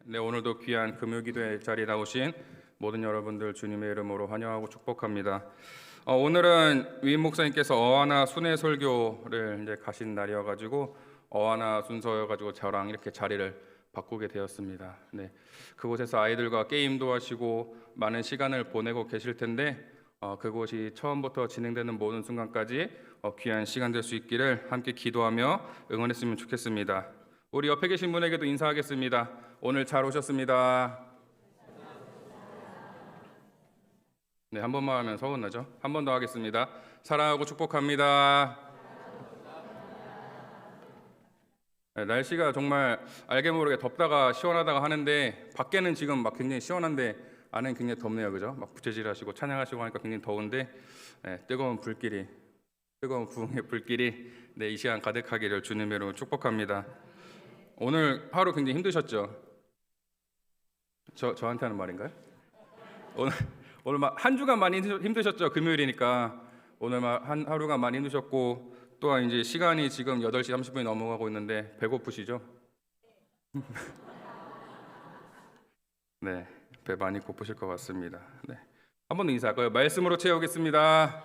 네, 오늘도 귀한 금요기도의 자리에 나오신 모든 여러분들 주님의 이름으로 환영하고 축복합니다. 오늘은 위임 목사님께서 어하나 순회 설교를 이제 가신 날이어가지고 어하나 순서여가지고 저랑 이렇게 자리를 바꾸게 되었습니다. 네, 그곳에서 아이들과 게임도 하시고 많은 시간을 보내고 계실 텐데 그곳이 처음부터 진행되는 모든 순간까지 귀한 시간 될 수 있기를 함께 기도하며 응원했으면 좋겠습니다. 우리 옆에 계신 분에게도 인사하겠습니다. 오늘 잘 오셨습니다. 네, 한 번만 하면 서운하죠? 한 번 더 하겠습니다. 사랑하고 축복합니다. 네, 날씨가 정말 알게 모르게 덥다가 시원하다가 하는데 밖에는 지금 막 굉장히 시원한데 안은 굉장히 덥네요, 그죠? 막 부채질하시고 찬양하시고 하니까 굉장히 더운데 뜨거운 부흥의 불길이 이 시간 가득하기를 주님의 이름으로 축복합니다. 오늘 하루 굉장히 힘드셨죠? 저한테 하는 말인가요? 오늘 한 주간 많이 힘드셨죠? 금요일이니까 오늘 한 하루가 많이 힘드셨고 또한 이제 시간이 지금 8시 30분이 넘어가고 있는데 배고프시죠? 네, 배 많이 고프실 것 같습니다. 네, 한 번 더 인사할까요? 말씀으로 채우겠습니다.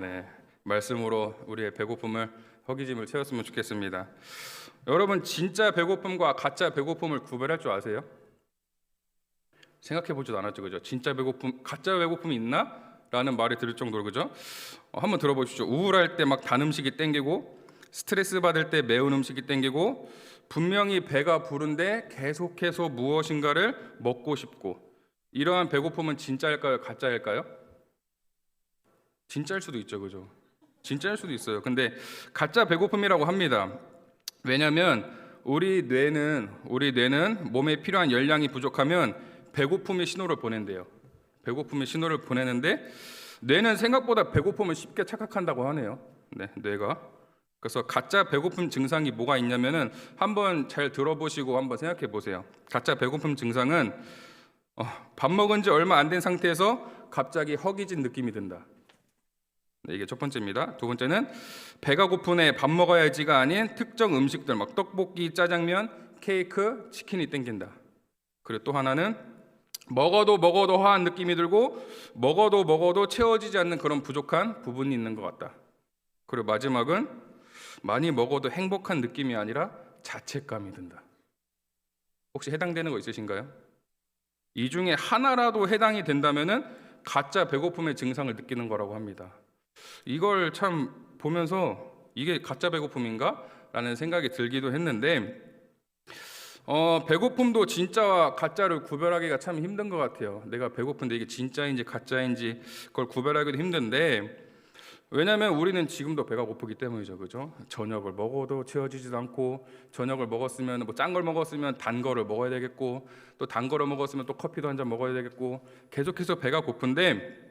네, 말씀으로 우리의 배고픔을 허기짐을 채웠으면 좋겠습니다. 여러분, 진짜 배고픔과 가짜 배고픔을 구별할 줄 아세요? 생각해 보지도 않았죠, 그죠? 진짜 배고픔, 가짜 배고픔이 있나? 라는 말이 들을 정도로, 그죠? 한번 들어보십시오. 우울할 때 막 단 음식이 땡기고 스트레스 받을 때 매운 음식이 땡기고 분명히 배가 부른데 계속해서 무엇인가를 먹고 싶고 이러한 배고픔은 진짜일까요? 가짜일까요? 진짜일 수도 있죠, 그죠? 진짜일 수도 있어요. 근데 가짜 배고픔이라고 합니다. 왜냐하면 우리 뇌는 몸에 필요한 열량이 부족하면 배고픔의 신호를 보낸대요. 배고픔의 신호를 보내는데 뇌는 생각보다 배고픔을 쉽게 착각한다고 하네요. 네, 뇌가. 그래서 가짜 배고픔 증상이 뭐가 있냐면은 한번 잘 들어보시고 한번 생각해 보세요. 가짜 배고픔 증상은 밥 먹은 지 얼마 안 된 상태에서 갑자기 허기진 느낌이 든다. 네, 이게 첫 번째입니다. 두 번째는 배가 고프네 밥 먹어야지가 아닌 특정 음식들 막 떡볶이, 짜장면, 케이크, 치킨이 땡긴다. 그리고 또 하나는 먹어도 허한 느낌이 들고 먹어도 채워지지 않는 그런 부족한 부분이 있는 것 같다. 그리고 마지막은 많이 먹어도 행복한 느낌이 아니라 자책감이 든다. 혹시 해당되는 거 있으신가요? 이 중에 하나라도 해당이 된다면은 가짜 배고픔의 증상을 느끼는 거라고 합니다. 이걸 참 보면서 이게 가짜 배고픔인가? 라는 생각이 들기도 했는데 배고픔도 진짜와 가짜를 구별하기가 참 힘든 것 같아요. 내가 배고픈데 이게 진짜인지 가짜인지 그걸 구별하기도 힘든데 왜냐하면 우리는 지금도 배가 고프기 때문이죠, 그죠? 저녁을 먹어도 채워지지도 않고 저녁을 먹었으면 뭐 짠 걸 먹었으면 단 거를 먹어야 되겠고 또 단 거를 먹었으면 또 커피도 한 잔 먹어야 되겠고 계속해서 배가 고픈데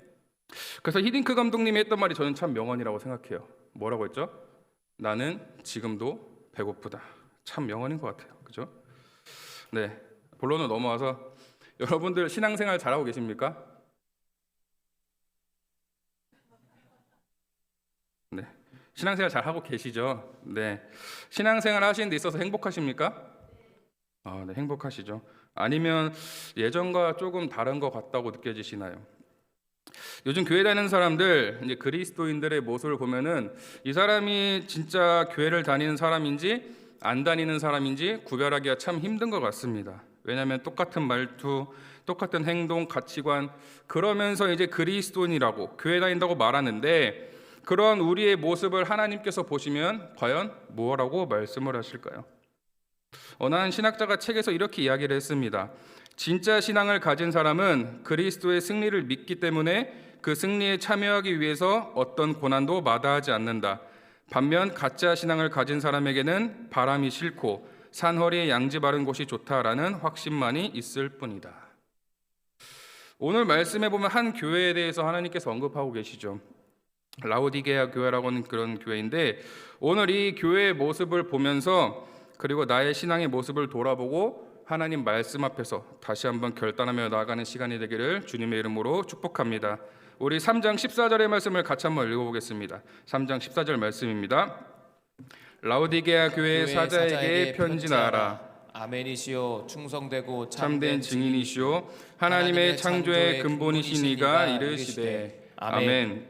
그래서 히딩크 감독님이 했던 말이 저는 참 명언이라고 생각해요. 뭐라고 했죠? 나는 지금도 배고프다. 참 명언인 것 같아요, 그죠? 네, 본론으로 넘어와서 여러분들 신앙생활 잘하고 계십니까? 네, 신앙생활 잘하고 계시죠? 네, 신앙생활 하시는 데 있어서 행복하십니까? 네, 행복하시죠? 아니면 예전과 조금 다른 것 같다고 느껴지시나요? 요즘 교회 다니는 사람들, 이제 그리스도인들의 모습을 보면은 이 사람이 진짜 교회를 다니는 사람인지 안 다니는 사람인지 구별하기가 참 힘든 것 같습니다. 왜냐하면 똑같은 말투, 똑같은 행동, 가치관 그러면서 이제 그리스도인이라고 교회 다닌다고 말하는데 그러한 우리의 모습을 하나님께서 보시면 과연 뭐라고 말씀을 하실까요? 어느 신학자가 책에서 이렇게 이야기를 했습니다. 진짜 신앙을 가진 사람은 그리스도의 승리를 믿기 때문에 그 승리에 참여하기 위해서 어떤 고난도 마다하지 않는다. 반면 가짜 신앙을 가진 사람에게는 바람이 싫고 산허리에 양지 바른 곳이 좋다라는 확신만이 있을 뿐이다. 오늘 말씀해 보면 한 교회에 대해서 하나님께서 언급하고 계시죠. 라오디게아 교회라고 하는 그런 교회인데 오늘 이 교회의 모습을 보면서 그리고 나의 신앙의 모습을 돌아보고 하나님 말씀 앞에서 다시 한번 결단하며 나아가는 시간이 되기를 주님의 이름으로 축복합니다. 우리 3장 14절의 말씀을 같이 한번 읽어보겠습니다. 3장 14절 말씀입니다. 라오디게아 교회 사자에게 편지하라. 아멘이시오. 충성되고 참된 증인이시오 하나님의 창조의 근본이시니가 이르시되 아멘.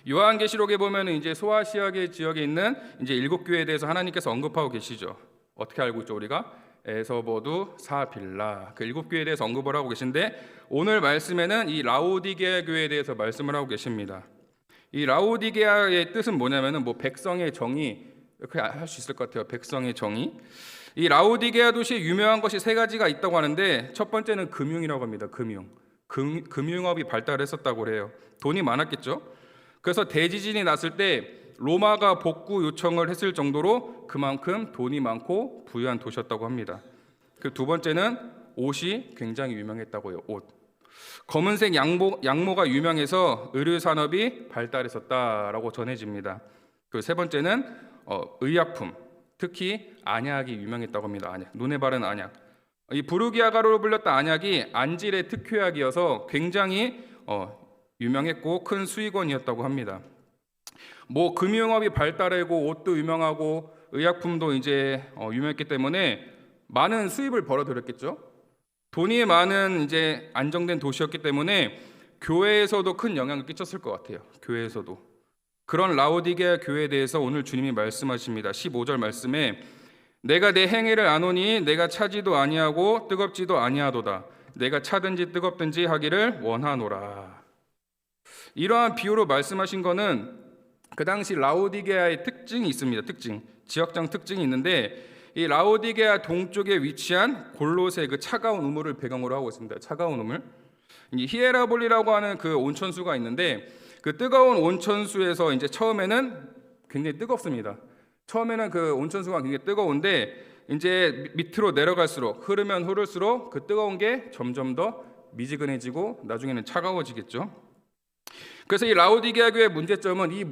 요한계시록에 보면은 이제 소아시아계 지역에 있는 이제 7교회에 대해서 하나님께서 언급하고 계시죠. 어떻게 알고 있죠 우리가? 에서버두, 사빌라 그 7교회에 대해서 언급을 하고 계신데 오늘 말씀에는 이 라오디게아 교회에 대해서 말씀을 하고 계십니다. 이 라오디게아의 뜻은 뭐냐면은 뭐 백성의 정의 이렇게 할 수 있을 것 같아요. 백성의 정의. 이 라오디게아 도시에 유명한 것이 3가지가 있다고 하는데 첫 번째는 금융이라고 합니다. 금융업이 발달했었다고 해요. 돈이 많았겠죠. 그래서 대지진이 났을 때 로마가 복구 요청을 했을 정도로 그만큼 돈이 많고 부유한 도시였다고 합니다. 그 두 번째는 옷이 굉장히 유명했다고 해요. 옷. 검은색 양모가 유명해서 의류 산업이 발달했었다라고 전해집니다. 그 세 번째는 의약품, 특히 안약이 유명했다고 합니다. 안약, 눈에 바른 안약. 이 부르기아가로 불렸던 안약이 안질의 특효약이어서 굉장히 유명했고 큰 수익원이었다고 합니다. 뭐 금융업이 발달하고 옷도 유명하고 의약품도 이제 유명했기 때문에 많은 수입을 벌어들였겠죠. 돈이 많은 이제 안정된 도시였기 때문에 교회에서도 큰 영향을 끼쳤을 것 같아요. 교회에서도. 그런 라오디게아 교회에 대해서 오늘 주님이 말씀하십니다. 15절 말씀에 내가 내 행위를 아노니 내가 차지도 아니하고 뜨겁지도 아니하도다. 내가 차든지 뜨겁든지 하기를 원하노라. 이러한 비유로 말씀하신 거는 그 당시 라오디게아의 특징이 있습니다. 지역적 특징이 있는데 이 라오디게아 동쪽에 위치한 골로새 그 차가운 우물을 배경으로 하고 있습니다. 차가운 우물. 이 히에라볼리라고 하는 그 온천수가 있는데 그 뜨거운 온천수에서 이제 처음에는 굉장히 뜨겁습니다. 처음에는 그 온천수가 굉장히 뜨거운데 이제 밑으로 내려갈수록 흐르면 흐를수록 그 뜨거운 게 점점 더 미지근해지고 나중에는 차가워지겠죠. 그래서 이 라오디게아 교회의 문제점은 이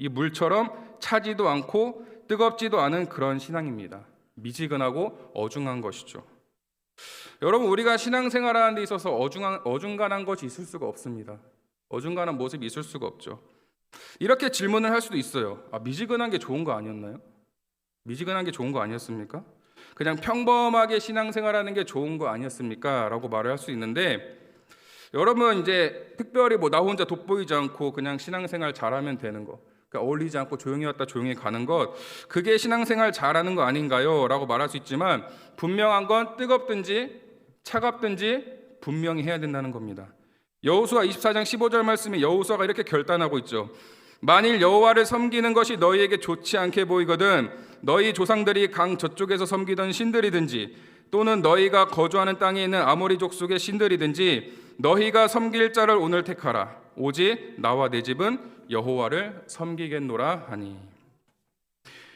물처럼 차지도 않고 뜨겁지도 않은 그런 신앙입니다. 미지근하고 어중한 것이죠. 여러분 우리가 신앙생활하는 데 있어서 어중간한 것이 있을 수가 없습니다. 어중간한 모습이 있을 수가 없죠. 이렇게 질문을 할 수도 있어요. 미지근한 게 좋은 거 아니었나요? 미지근한 게 좋은 거 아니었습니까? 그냥 평범하게 신앙생활하는 게 좋은 거 아니었습니까? 라고 말을 할 수 있는데 여러분 이제 특별히 뭐 나 혼자 돋보이지 않고 그냥 신앙생활 잘하면 되는 거, 그러니까 어울리지 않고 조용히 왔다 조용히 가는 것, 그게 신앙생활 잘하는 거 아닌가요? 라고 말할 수 있지만 분명한 건 뜨겁든지 차갑든지 분명히 해야 된다는 겁니다. 여호수아 24장 15절 말씀에 여호수아가 이렇게 결단하고 있죠. 만일 여호와를 섬기는 것이 너희에게 좋지 않게 보이거든 너희 조상들이 강 저쪽에서 섬기던 신들이든지 또는 너희가 거주하는 땅에 있는 아모리 족속의 신들이든지 너희가 섬길 자를 오늘 택하라. 오직 나와 내 집은 여호와를 섬기겠노라 하니.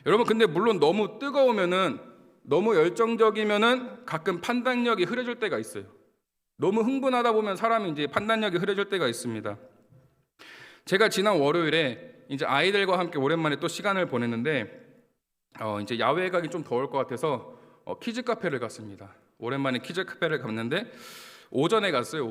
여러분 근데 물론 너무 뜨거우면은 너무 열정적이면은 가끔 판단력이 흐려질 때가 있어요. 너무 흥분하다 보면 사람이 이제 판단력이 흐려질 때가 있습니다. 제가 지난 월요일에 이제 아이들과 함께 오랜만에 또 시간을 보냈는데 이제 야외에 가기 좀 더울 것 같아서 키즈 카페를 갔습니다. 오랜만에 키즈 카페를 갔는데 오전에 갔어요.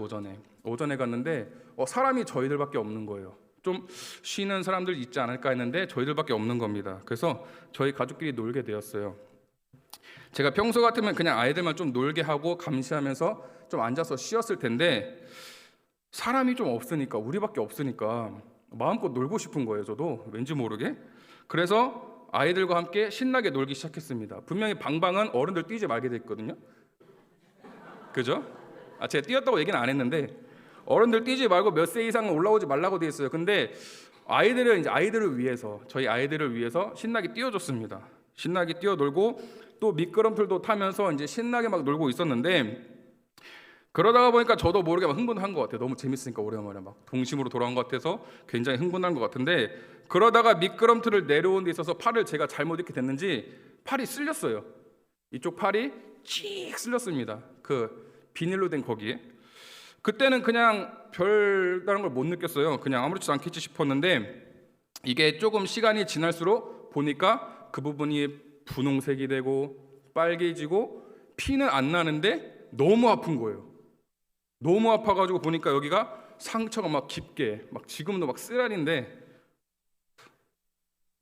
오전에 갔는데 사람이 저희들밖에 없는 거예요. 좀 쉬는 사람들 있지 않을까 했는데 저희들밖에 없는 겁니다. 그래서 저희 가족끼리 놀게 되었어요. 제가 평소 같으면 그냥 아이들만 좀 놀게 하고 감시하면서 좀 앉아서 쉬었을 텐데 사람이 좀 없으니까, 우리밖에 없으니까 마음껏 놀고 싶은 거예요. 저도 왠지 모르게. 그래서 아이들과 함께 신나게 놀기 시작했습니다. 분명히 방방은 어른들 뛰지 말게 돼 있거든요. 그죠? 제가 뛰었다고 얘기는 안 했는데 어른들 뛰지 말고 몇 세 이상은 올라오지 말라고 돼 있어요. 근데 아이들을 이제 아이들을 위해서, 저희 아이들을 위해서 신나게 뛰어줬습니다. 신나게 뛰어놀고 또 미끄럼틀도 타면서 이제 신나게 막 놀고 있었는데 그러다가 보니까 저도 모르게 막 흥분한 것 같아요. 너무 재밌으니까 오랜만에 막 동심으로 돌아온 것 같아서 굉장히 흥분한 것 같은데 그러다가 미끄럼틀을 내려오는 데 있어서 팔을 제가 잘못 이렇게 됐는지 팔이 쓸렸어요. 이쪽 팔이 칙 쓸렸습니다. 그 비닐로 된 거기에. 그때는 그냥 별다른 걸 못 느꼈어요. 그냥 아무렇지도 않겠지 싶었는데 이게 조금 시간이 지날수록 보니까 그 부분이 분홍색이 되고 빨개지고 피는 안 나는데 너무 아픈 거예요. 너무 아파가지고 보니까 여기가 상처가 막 깊게, 막 지금도 막 쓰라린데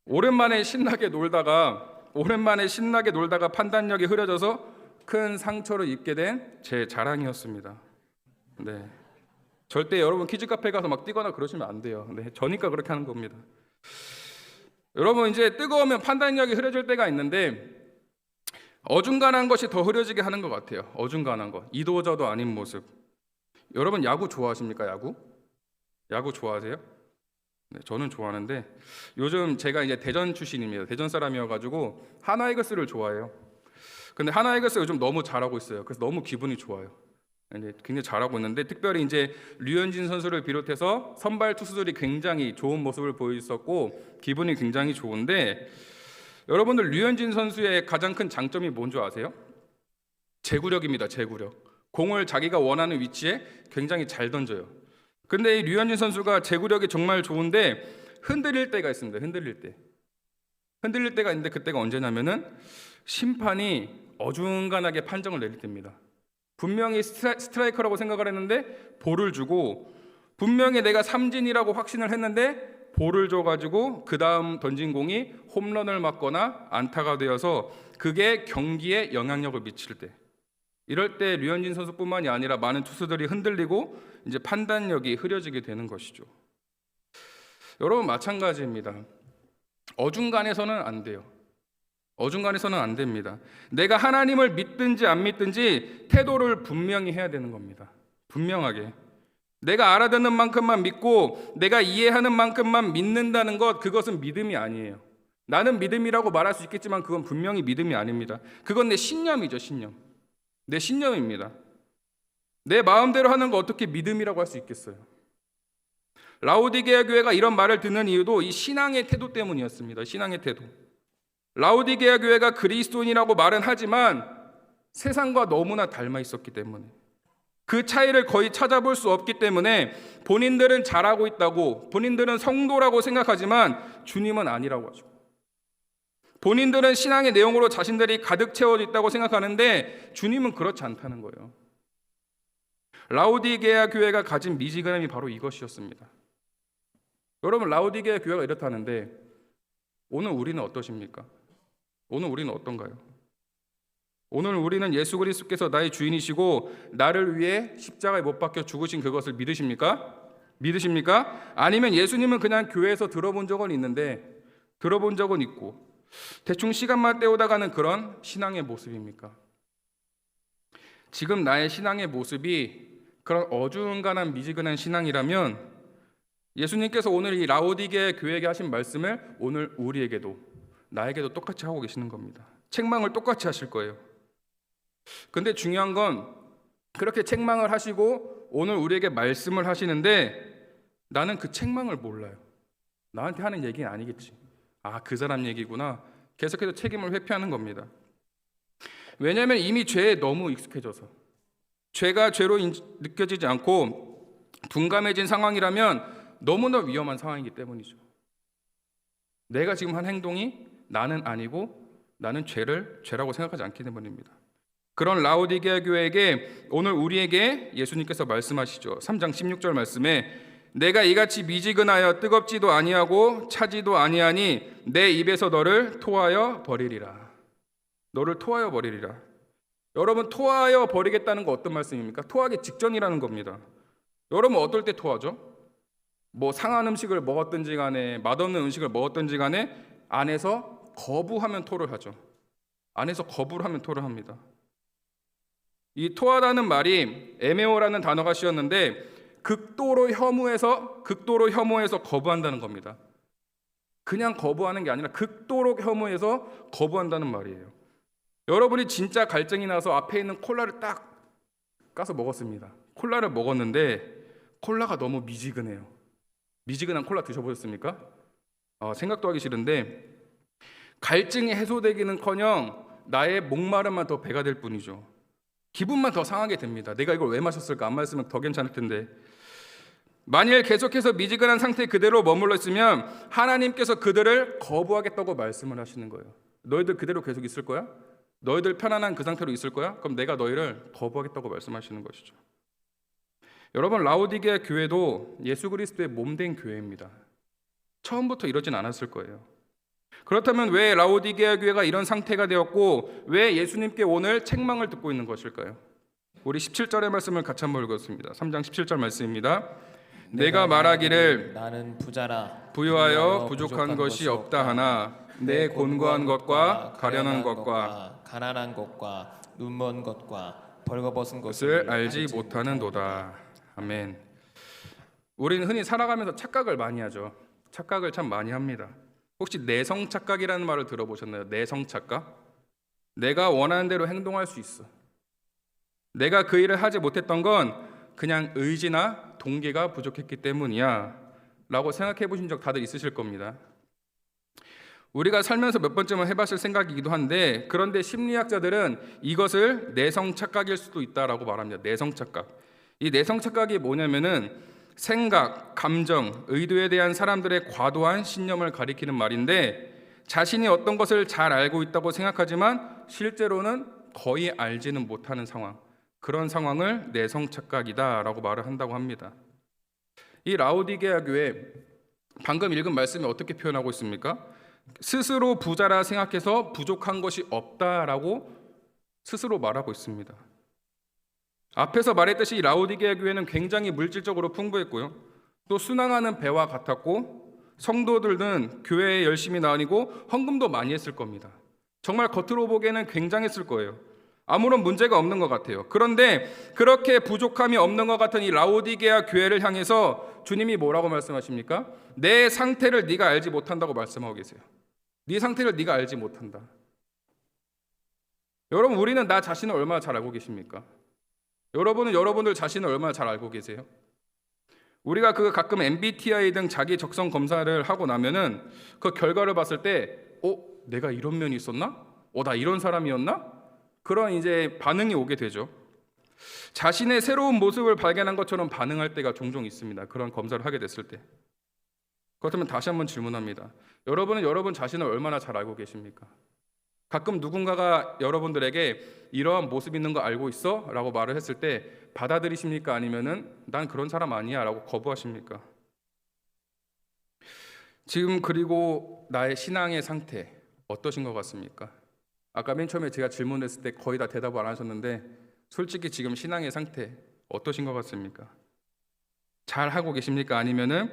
오랜만에 신나게 놀다가 오랜만에 신나게 놀다가 판단력이 흐려져서 큰 상처를 입게 된 제 자랑이었습니다. 네, 절대 여러분 키즈 카페 가서 막 뛰거나 그러시면 안 돼요. 네, 저니까 그렇게 하는 겁니다. 여러분 이제 뜨거우면 판단력이 흐려질 때가 있는데 어중간한 것이 더 흐려지게 하는 것 같아요. 어중간한 것, 이도저도 아닌 모습. 여러분 야구 좋아하십니까? 야구 좋아하세요? 네, 저는 좋아하는데 요즘 제가 이제 대전 출신입니다. 대전 사람이어가지고 하나이글스를 좋아해요. 근데 하나이글스 요즘 너무 잘하고 있어요. 그래서 너무 기분이 좋아요. 네, 굉장히 잘하고 있는데 특별히 이제 류현진 선수를 비롯해서 선발 투수들이 굉장히 좋은 모습을 보여줬었고 기분이 굉장히 좋은데 여러분들 류현진 선수의 가장 큰 장점이 뭔지 아세요? 제구력입니다. 제구력. 공을 자기가 원하는 위치에 굉장히 잘 던져요. 근데 이 류현진 선수가 제구력이 정말 좋은데 흔들릴 때가 있습니다. 흔들릴 때가 있는데 그때가 언제냐면은 심판이 어중간하게 판정을 내릴 때입니다. 분명히 스트라이커라고 생각을 했는데 볼을 주고 분명히 내가 삼진이라고 확신을 했는데 볼을 줘가지고 그 다음 던진 공이 홈런을 맞거나 안타가 되어서 그게 경기에 영향력을 미칠 때 이럴 때 류현진 선수뿐만이 아니라 많은 투수들이 흔들리고 이제 판단력이 흐려지게 되는 것이죠. 여러분 마찬가지입니다. 어중간해서는 안 돼요. 어중간해서는 안 됩니다. 내가 하나님을 믿든지 안 믿든지 태도를 분명히 해야 되는 겁니다. 분명하게. 내가 알아듣는 만큼만 믿고 내가 이해하는 만큼만 믿는다는 것, 그것은 믿음이 아니에요. 나는 믿음이라고 말할 수 있겠지만 그건 분명히 믿음이 아닙니다. 그건 내 신념이죠. 내 신념입니다. 내 마음대로 하는 거 어떻게 믿음이라고 할 수 있겠어요? 라오디게아 교회가 이런 말을 듣는 이유도 이 신앙의 태도 때문이었습니다. 신앙의 태도. 라오디게아 교회가 그리스도인이라고 말은 하지만 세상과 너무나 닮아 있었기 때문에 그 차이를 거의 찾아볼 수 없기 때문에 본인들은 잘하고 있다고, 본인들은 성도라고 생각하지만 주님은 아니라고 하죠. 본인들은 신앙의 내용으로 자신들이 가득 채워져 있다고 생각하는데 주님은 그렇지 않다는 거예요. 라오디게아 교회가 가진 미지근함이 바로 이것이었습니다. 여러분 라오디게아 교회가 이렇다는데 오늘 우리는 어떠십니까? 오늘 우리는 어떤가요? 오늘 우리는 예수 그리스도께서 나의 주인이시고 나를 위해 십자가에 못 박혀 죽으신 그것을 믿으십니까? 아니면 예수님은 그냥 교회에서 들어본 적은 있고 대충 시간만 때우다가는 그런 신앙의 모습입니까? 지금 나의 신앙의 모습이 그런 어중간한 미지근한 신앙이라면 예수님께서 오늘 이 라오디게아 교회에게 하신 말씀을 오늘 우리에게도 나에게도 똑같이 하고 계시는 겁니다. 책망을 똑같이 하실 거예요. 근데 중요한 건 그렇게 책망을 하시고 오늘 우리에게 말씀을 하시는데 나는 그 책망을 몰라요. 나한테 하는 얘기는 아니겠지. 아, 그 사람 얘기구나. 계속해서 책임을 회피하는 겁니다. 왜냐하면 이미 죄에 너무 익숙해져서 죄가 죄로 느껴지지 않고 둔감해진 상황이라면 너무나 위험한 상황이기 때문이죠. 내가 지금 한 행동이 나는 아니고 나는 죄라고 생각하지 않기 때문입니다. 그런 라오디게아 교회에게 오늘 우리에게 예수님께서 말씀하시죠. 3장 16절 말씀에 내가 이같이 미지근하여 뜨겁지도 아니하고 차지도 아니하니 내 입에서 너를 토하여 버리리라. 여러분 토하여 버리겠다는 거 어떤 말씀입니까? 토하기 직전이라는 겁니다. 여러분 어떨 때 토하죠? 뭐 상한 음식을 먹었든지 간에 맛없는 음식을 먹었든지 간에 안에서 거부하면 토를 하죠. 안에서 거부를 하면 토를 합니다. 이 토하다는 말이 에메오라는 단어가 씌었는데 극도로 혐오해서 거부한다는 겁니다. 그냥 거부하는 게 아니라 극도로 혐오해서 거부한다는 말이에요. 여러분이 진짜 갈증이 나서 앞에 있는 콜라를 딱 까서 먹었습니다. 콜라를 먹었는데 콜라가 너무 미지근해요. 미지근한 콜라 드셔보셨습니까? 생각도 하기 싫은데 갈증이 해소되기는커녕 나의 목마름만 더 배가 될 뿐이죠. 기분만 더 상하게 됩니다. 내가 이걸 왜 마셨을까? 안 마셨으면 더 괜찮을 텐데. 만일 계속해서 미지근한 상태 그대로 머물러 있으면 하나님께서 그들을 거부하겠다고 말씀을 하시는 거예요. 너희들 그대로 계속 있을 거야? 너희들 편안한 그 상태로 있을 거야? 그럼 내가 너희를 거부하겠다고 말씀하시는 것이죠. 여러분 라오디게아 교회도 예수 그리스도의 몸된 교회입니다. 처음부터 이러진 않았을 거예요. 그렇다면 왜 라오디게아 교회가 이런 상태가 되었고 왜 예수님께 오늘 책망을 듣고 있는 것일까요? 우리 17절의 말씀을 같이 한번 읽었습니다. 3장 17절 말씀입니다. 내가 말하기를 나는 부자라 부유하여 부족한 것이 없다 하나 내 곤고한 것과 가련한 것과 가난한 것과 눈먼 것과 벌거벗은 것을 것을 알지 못하는도다. 아멘. 우리는 흔히 살아가면서 착각을 많이 하죠. 착각을 참 많이 합니다. 혹시 내성 착각이라는 말을 들어보셨나요? 내성 착각? 내가 원하는 대로 행동할 수 있어. 내가 그 일을 하지 못했던 건 그냥 의지나 동기가 부족했기 때문이야 라고 생각해 보신 적 다들 있으실 겁니다. 우리가 살면서 몇 번쯤은 해봤을 생각이기도 한데, 그런데 심리학자들은 이것을 내성 착각일 수도 있다라고 말합니다. 내성 착각. 이 내성 착각이 뭐냐면은 생각, 감정, 의도에 대한 사람들의 과도한 신념을 가리키는 말인데, 자신이 어떤 것을 잘 알고 있다고 생각하지만 실제로는 거의 알지는 못하는 상황, 그런 상황을 내성 착각이다라고 말을 한다고 합니다. 이 라오디게아 교회 방금 읽은 말씀이 어떻게 표현하고 있습니까? 스스로 부자라 생각해서 부족한 것이 없다라고 스스로 말하고 있습니다. 앞에서 말했듯이 라오디게아 교회는 굉장히 물질적으로 풍부했고요. 또 순항하는 배와 같았고 성도들은 교회에 열심히 다니고 헌금도 많이 했을 겁니다. 정말 겉으로 보기에는 굉장했을 거예요. 아무런 문제가 없는 것 같아요. 그런데 그렇게 부족함이 없는 것 같은 이 라오디게아 교회를 향해서 주님이 뭐라고 말씀하십니까? 내 상태를 네가 알지 못한다고 말씀하고 계세요. 네 상태를 네가 알지 못한다. 여러분, 우리는 나 자신을 얼마나 잘 알고 계십니까? 여러분은 여러분들 자신을 얼마나 잘 알고 계세요? 우리가 가끔 MBTI 등 자기 적성 검사를 하고 나면은 그 결과를 봤을 때, 내가 이런 면이 있었나? 나 이런 사람이었나? 그런 이제 반응이 오게 되죠. 자신의 새로운 모습을 발견한 것처럼 반응할 때가 종종 있습니다. 그런 검사를 하게 됐을 때. 그렇다면 다시 한번 질문합니다. 여러분은 여러분 자신을 얼마나 잘 알고 계십니까? 가끔 누군가가 여러분들에게 이러한 모습 있는 거 알고 있어? 라고 말을 했을 때 받아들이십니까? 아니면은 난 그런 사람 아니야 라고 거부하십니까? 지금 그리고 나의 신앙의 상태 어떠신 것 같습니까? 아까 맨 처음에 제가 질문했을 때 거의 다 대답을 안 하셨는데 솔직히 지금 신앙의 상태 어떠신 것 같습니까? 잘 하고 계십니까? 아니면은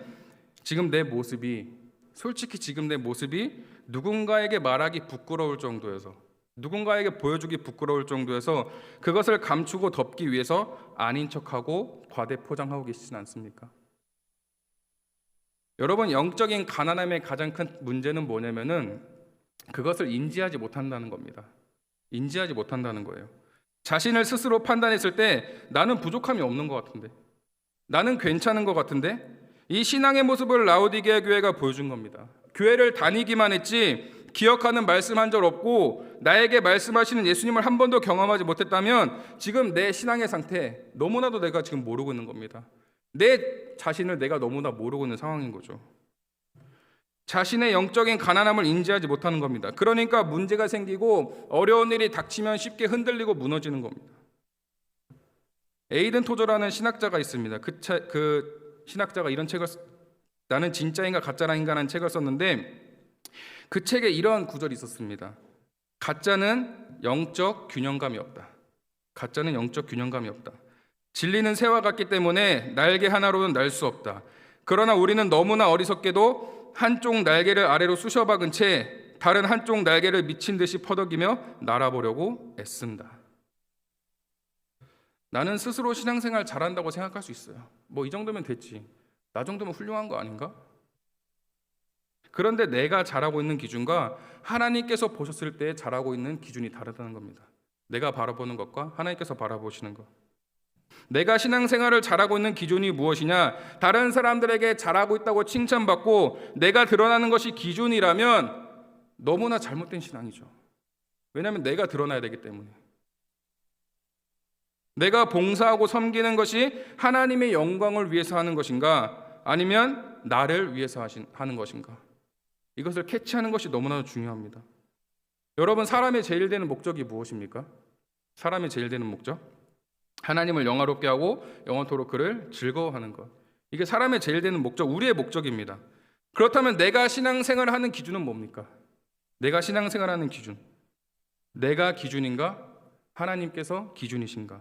지금 내 모습이 솔직히 지금 내 모습이 누군가에게 말하기 부끄러울 정도여서 누군가에게 보여주기 부끄러울 정도여서 그것을 감추고 덮기 위해서 아닌 척하고 과대포장하고 계시진 않습니까? 여러분, 영적인 가난함의 가장 큰 문제는 뭐냐면은 그것을 인지하지 못한다는 겁니다. 인지하지 못한다는 거예요. 자신을 스스로 판단했을 때 나는 부족함이 없는 것 같은데, 나는 괜찮은 것 같은데, 이 신앙의 모습을 라오디게아 교회가 보여준 겁니다. 교회를 다니기만 했지 기억하는 말씀 한 절 없고 나에게 말씀하시는 예수님을 한 번도 경험하지 못했다면 지금 내 신앙의 상태 너무나도 내가 지금 모르고 있는 겁니다. 내 자신을 내가 너무나 모르고 있는 상황인 거죠. 자신의 영적인 가난함을 인지하지 못하는 겁니다. 그러니까 문제가 생기고 어려운 일이 닥치면 쉽게 흔들리고 무너지는 겁니다. 에이든 토저라는 신학자가 있습니다. 그 신학자가 이런 책을 나는 진짜인가 가짜인가라는 책을 썼는데 그 책에 이런 구절이 있었습니다. 가짜는 영적 균형감이 없다. 가짜는 영적 균형감이 없다. 진리는 새와 같기 때문에 날개 하나로는 날 수 없다. 그러나 우리는 너무나 어리석게도 한쪽 날개를 아래로 쑤셔박은 채 다른 한쪽 날개를 미친 듯이 퍼덕이며 날아보려고 애쓴다. 나는 스스로 신앙생활 잘한다고 생각할 수 있어요. 이 정도면 됐지. 나 정도면 훌륭한 거 아닌가? 그런데 내가 잘하고 있는 기준과 하나님께서 보셨을 때 잘하고 있는 기준이 다르다는 겁니다. 내가 바라보는 것과 하나님께서 바라보시는 것. 내가 신앙생활을 잘하고 있는 기준이 무엇이냐? 다른 사람들에게 잘하고 있다고 칭찬받고 내가 드러나는 것이 기준이라면 너무나 잘못된 신앙이죠. 왜냐하면 내가 드러나야 되기 때문에. 내가 봉사하고 섬기는 것이 하나님의 영광을 위해서 하는 것인가? 아니면 나를 위해서 하는 것인가? 이것을 캐치하는 것이 너무나 중요합니다. 여러분, 사람의 제일 되는 목적이 무엇입니까? 사람의 제일 되는 목적? 하나님을 영화롭게 하고 영원토록 그를 즐거워하는 것. 이게 사람의 제일 되는 목적, 우리의 목적입니다. 그렇다면 내가 신앙생활을 하는 기준은 뭡니까? 내가 신앙생활하는 기준, 내가 기준인가? 하나님께서 기준이신가?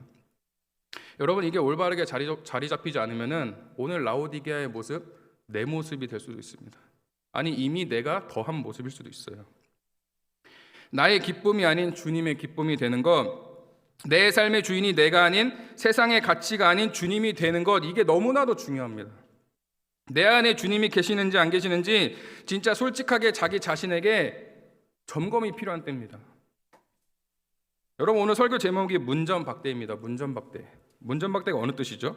여러분, 이게 올바르게 자리 잡히지 않으면은 오늘 라오디게아의 모습, 내 모습이 될 수도 있습니다. 아니, 이미 내가 더한 모습일 수도 있어요. 나의 기쁨이 아닌 주님의 기쁨이 되는 것, 내 삶의 주인이 내가 아닌 세상의 가치가 아닌 주님이 되는 것, 이게 너무나도 중요합니다. 내 안에 주님이 계시는지 안 계시는지 진짜 솔직하게 자기 자신에게 점검이 필요한 때입니다. 여러분, 오늘 설교 제목이 문전박대입니다. 문전박대. 문전박대가 어느 뜻이죠?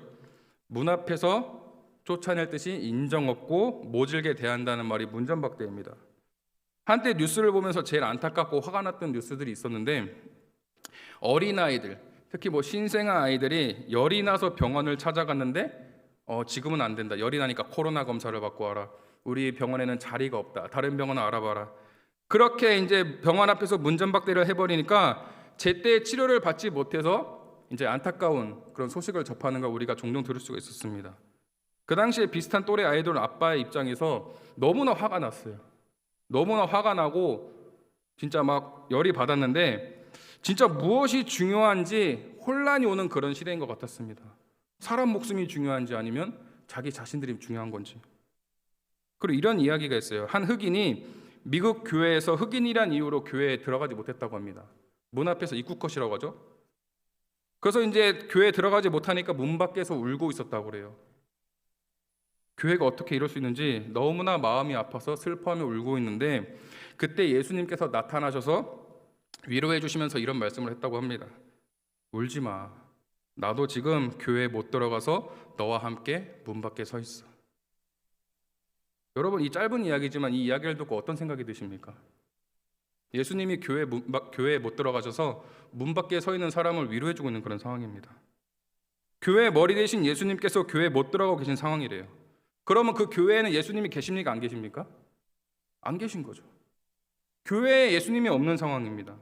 문 앞에서 쫓아낼 듯이 인정 없고 모질게 대한다는 말이 문전박대입니다. 한때 뉴스를 보면서 제일 안타깝고 화가 났던 뉴스들이 있었는데, 어린아이들, 특히 신생아 아이들이 열이 나서 병원을 찾아갔는데 지금은 안 된다. 열이 나니까 코로나 검사를 받고 와라. 우리 병원에는 자리가 없다. 다른 병원을 알아봐라. 그렇게 이제 병원 앞에서 문전박대를 해버리니까 제때 치료를 받지 못해서 이제 안타까운 그런 소식을 접하는 걸 우리가 종종 들을 수가 있었습니다. 그 당시에 비슷한 또래 아이돌 아빠의 입장에서 너무나 화가 났어요. 너무나 화가 나고 진짜 막 열이 받았는데, 진짜 무엇이 중요한지 혼란이 오는 그런 시대인 것 같았습니다. 사람 목숨이 중요한지 아니면 자기 자신들이 중요한 건지. 그리고 이런 이야기가 있어요. 한 흑인이 미국 교회에서 흑인이란 이유로 교회에 들어가지 못했다고 합니다. 문 앞에서 입국컷이라고 하죠. 그래서 이제 교회에 들어가지 못하니까 문 밖에서 울고 있었다고 그래요. 교회가 어떻게 이럴 수 있는지 너무나 마음이 아파서 슬퍼하며 울고 있는데, 그때 예수님께서 나타나셔서 위로해 주시면서 이런 말씀을 했다고 합니다. 울지 마. 나도 지금 교회에 못 들어가서 너와 함께 문 밖에 서 있어. 여러분, 이 짧은 이야기지만 이 이야기를 듣고 어떤 생각이 드십니까? 예수님이 교회에 못 들어가셔서 문 밖에 서 있는 사람을 위로해 주고 있는 그런 상황입니다. 교회의 머리 대신 예수님께서 교회에 못 들어가고 계신 상황이래요. 그러면 그 교회에는 예수님이 계십니까? 안 계십니까? 안 계신 거죠. 교회에 예수님이 없는 상황입니다.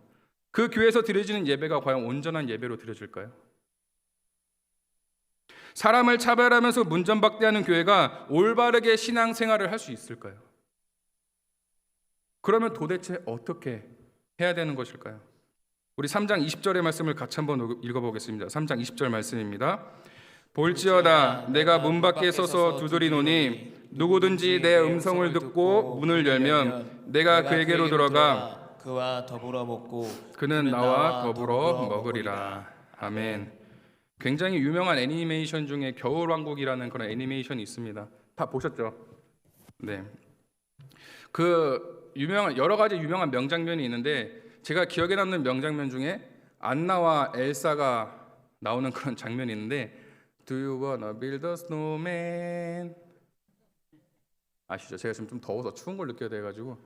그 교회에서 드려지는 예배가 과연 온전한 예배로 드려질까요? 사람을 차별하면서 문전박대하는 교회가 올바르게 신앙생활을 할 수 있을까요? 그러면 도대체 어떻게 해야 되는 것일까요? 우리 3장 20절의 말씀을 같이 한번 읽어보겠습니다. 3장 20절 말씀입니다. 볼지어다 내가 문 밖에 서서 두드리노니 누구든지 내 음성을 듣고 문을 열면 내가 그에게로 들어가 그와 더불어 먹고 그는 나와 더불어 먹으리라. 아멘. 굉장히 유명한 애니메이션 중에 겨울왕국이라는 그런 애니메이션이 있습니다. 다 보셨죠? 네. 그 유명한 여러 가지 유명한 명장면이 있는데, 제가 기억에 남는 명장면 중에 안나와 엘사가 나오는 그런 장면이 있는데, Do you wanna build a snowman? 아시죠? 제가 지금 좀 더워서 추운 걸 느껴야 돼가지고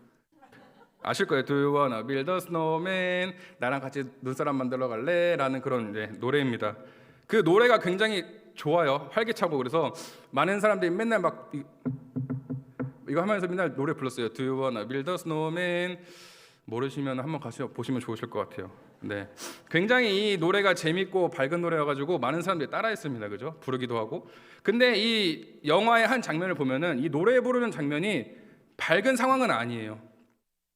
아실 거예요. Do you wanna build a snowman? 나랑 같이 눈사람 만들러 갈래? 라는 그런 노래입니다. 그 노래가 굉장히 좋아요. 활기차고. 그래서 많은 사람들이 맨날 막 이거 하면서 맨날 노래 불렀어요. Do you wanna build a snowman? 모르시면 한번 가서 보시면 좋으실 것 같아요. 네, 굉장히 이 노래가 재밌고 밝은 노래여가지고 많은 사람들이 따라했습니다. 그죠? 부르기도 하고. 근데 이 영화의 한 장면을 보면은 이 노래 부르는 장면이 밝은 상황은 아니에요.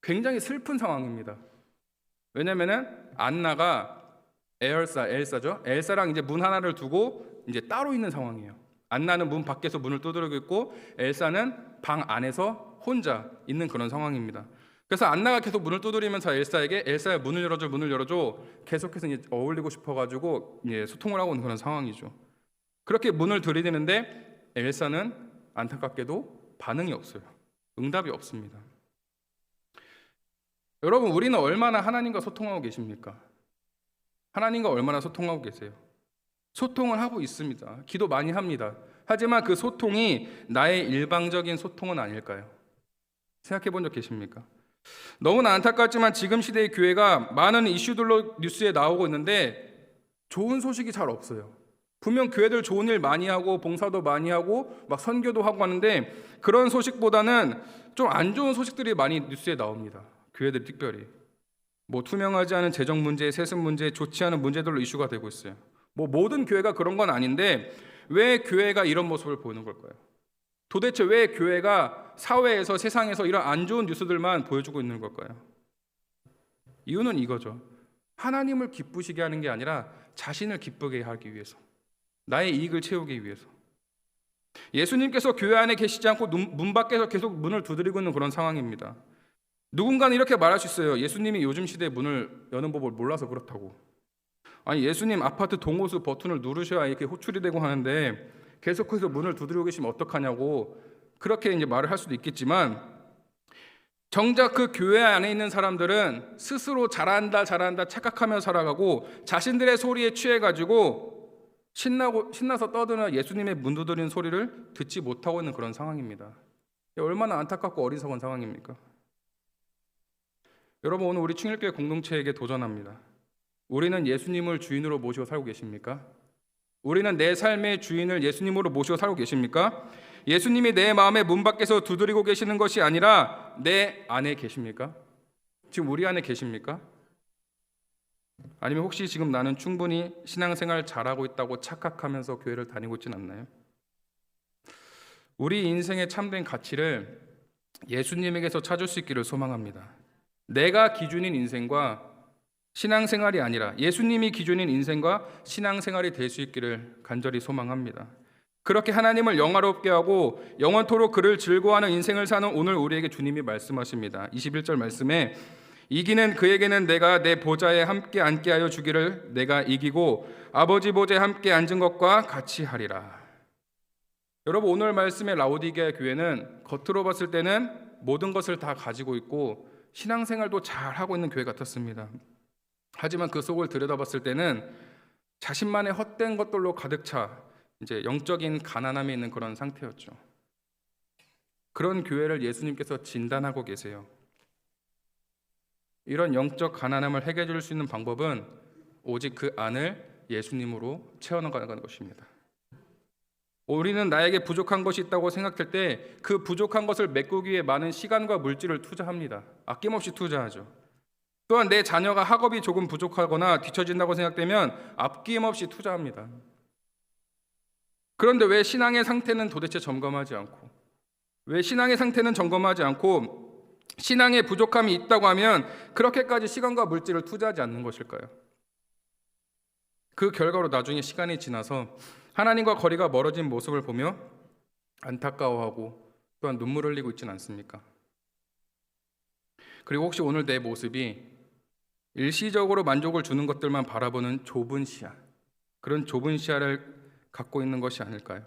굉장히 슬픈 상황입니다. 왜냐면은 안나가 엘사죠. 엘사랑 이제 문 하나를 두고 이제 따로 있는 상황이에요. 안나는 문 밖에서 문을 두드리고 있고 엘사는 방 안에서 혼자 있는 그런 상황입니다. 그래서 안나가 계속 문을 두드리면서 엘사에게 엘사야 문을 열어줘 계속해서 이제 어울리고 싶어가지고 소통을 하고 있는 그런 상황이죠. 그렇게 문을 들이대는데 엘사는 안타깝게도 반응이 없어요. 응답이 없습니다. 여러분, 우리는 얼마나 하나님과 소통하고 계십니까? 하나님과 얼마나 소통하고 계세요? 소통을 하고 있습니다. 기도 많이 합니다. 하지만 그 소통이 나의 일방적인 소통은 아닐까요? 생각해 본 적 계십니까? 너무나 안타깝지만 지금 시대의 교회가 많은 이슈들로 뉴스에 나오고 있는데 좋은 소식이 잘 없어요. 분명 교회들 좋은 일 많이 하고 봉사도 많이 하고 막 선교도 하고 하는데, 그런 소식보다는 좀 안 좋은 소식들이 많이 뉴스에 나옵니다. 교회들 특별히 투명하지 않은 재정 문제, 세습 문제, 좋지 않은 문제들로 이슈가 되고 있어요. 모든 교회가 그런 건 아닌데 왜 교회가 이런 모습을 보이는 걸까요? 도대체 왜 교회가 사회에서 세상에서 이런 안 좋은 뉴스들만 보여주고 있는 걸까요? 이유는 이거죠. 하나님을 기쁘시게 하는 게 아니라 자신을 기쁘게 하기 위해서, 나의 이익을 채우기 위해서. 예수님께서 교회 안에 계시지 않고 문 밖에서 계속 문을 두드리고 있는 그런 상황입니다. 누군가는 이렇게 말할 수 있어요. 예수님이 요즘 시대에 문을 여는 법을 몰라서 그렇다고. 아니, 예수님 아파트 동호수 버튼을 누르셔야 이렇게 호출이 되고 하는데 계속해서 문을 두드리고 계시면 어떡하냐고 그렇게 이제 말을 할 수도 있겠지만, 정작 그 교회 안에 있는 사람들은 스스로 잘한다 착각하며 살아가고 자신들의 소리에 취해가지고 신나서 떠드는 예수님의 문 두드리는 소리를 듣지 못하고 있는 그런 상황입니다. 얼마나 안타깝고 어리석은 상황입니까? 여러분, 오늘 우리 충일교회 공동체에게 도전합니다. 우리는 예수님을 주인으로 모시고 살고 계십니까? 우리는 내 삶의 주인을 예수님으로 모시고 살고 계십니까? 예수님이 내 마음의 문 밖에서 두드리고 계시는 것이 아니라 내 안에 계십니까? 지금 우리 안에 계십니까? 아니면 혹시 지금 나는 충분히 신앙생활 잘하고 있다고 착각하면서 교회를 다니고 있진 않나요? 우리 인생의 참된 가치를 예수님에게서 찾을 수 있기를 소망합니다. 내가 기준인 인생과 신앙생활이 아니라 예수님이 기준인 인생과 신앙생활이 될 수 있기를 간절히 소망합니다. 그렇게 하나님을 영화롭게 하고 영원토록 그를 즐거워하는 인생을 사는 오늘 우리에게 주님이 말씀하십니다. 21절 말씀에 이기는 그에게는 내가 내 보좌에 함께 앉게 하여 주기를 내가 이기고 아버지 보좌에 함께 앉은 것과 같이 하리라. 여러분, 오늘 말씀의 라오디게아 교회는 겉으로 봤을 때는 모든 것을 다 가지고 있고 신앙생활도 잘하고 있는 교회 같았습니다. 하지만 그 속을 들여다봤을 때는 자신만의 헛된 것들로 가득 차 이제 영적인 가난함에 있는 그런 상태였죠. 그런 교회를 예수님께서 진단하고 계세요. 이런 영적 가난함을 해결해 줄 수 있는 방법은 오직 그 안을 예수님으로 채워나가는 것입니다. 우리는 나에게 부족한 것이 있다고 생각할 때 그 부족한 것을 메꾸기 위해 많은 시간과 물질을 투자합니다. 아낌없이 투자하죠. 또한 내 자녀가 학업이 조금 부족하거나 뒤처진다고 생각되면 아낌없이 투자합니다. 그런데 왜 신앙의 상태는 도대체 점검하지 않고, 왜 신앙의 상태는 점검하지 않고 신앙에 부족함이 있다고 하면 그렇게까지 시간과 물질을 투자하지 않는 것일까요? 그 결과로 나중에 시간이 지나서 하나님과 거리가 멀어진 모습을 보며 안타까워하고 또한 눈물을 흘리고 있지는 않습니까? 그리고 혹시 오늘 내 모습이 일시적으로 만족을 주는 것들만 바라보는 좁은 시야, 그런 좁은 시야를 갖고 있는 것이 아닐까요?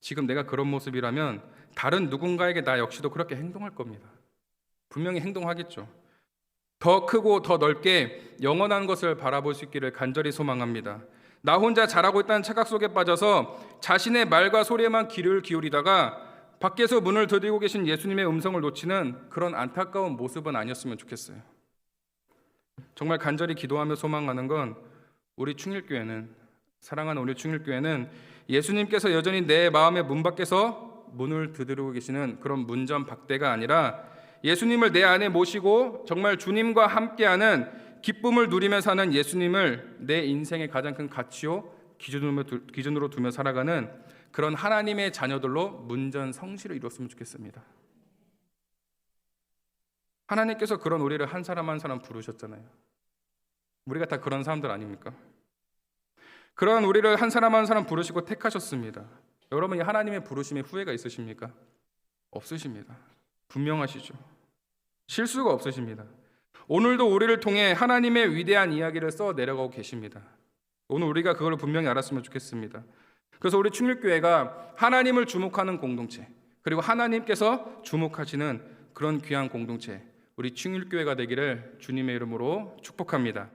지금 내가 그런 모습이라면 다른 누군가에게 나 역시도 그렇게 행동할 겁니다. 분명히 행동하겠죠. 더 크고 더 넓게 영원한 것을 바라볼 수 있기를 간절히 소망합니다. 나 혼자 잘하고 있다는 착각 속에 빠져서 자신의 말과 소리에만 귀를 기울이다가 밖에서 문을 두드리고 계신 예수님의 음성을 놓치는 그런 안타까운 모습은 아니었으면 좋겠어요. 정말 간절히 기도하며 소망하는 건 우리 충일교회는, 사랑하는 우리 충일교회는 예수님께서 여전히 내 마음의 문 밖에서 문을 두드리고 계시는 그런 문전박대가 아니라 예수님을 내 안에 모시고 정말 주님과 함께하는 기쁨을 누리며 사는 예수님을 내 인생의 가장 큰 가치요 기준으로 두며 살아가는 그런 하나님의 자녀들로 문전성시를 이뤘으면 좋겠습니다. 하나님께서 그런 우리를 한 사람 한 사람 부르셨잖아요. 우리가 다 그런 사람들 아닙니까? 그런 우리를 한 사람 한 사람 부르시고 택하셨습니다. 여러분이 하나님의 부르심에 후회가 있으십니까? 없으십니다. 분명하시죠. 실수가 없으십니다. 오늘도 우리를 통해 하나님의 위대한 이야기를 써 내려가고 계십니다. 오늘 우리가 그걸 분명히 알았으면 좋겠습니다. 그래서 우리 충일교회가 하나님을 주목하는 공동체, 그리고 하나님께서 주목하시는 그런 귀한 공동체, 우리 충일교회가 되기를 주님의 이름으로 축복합니다.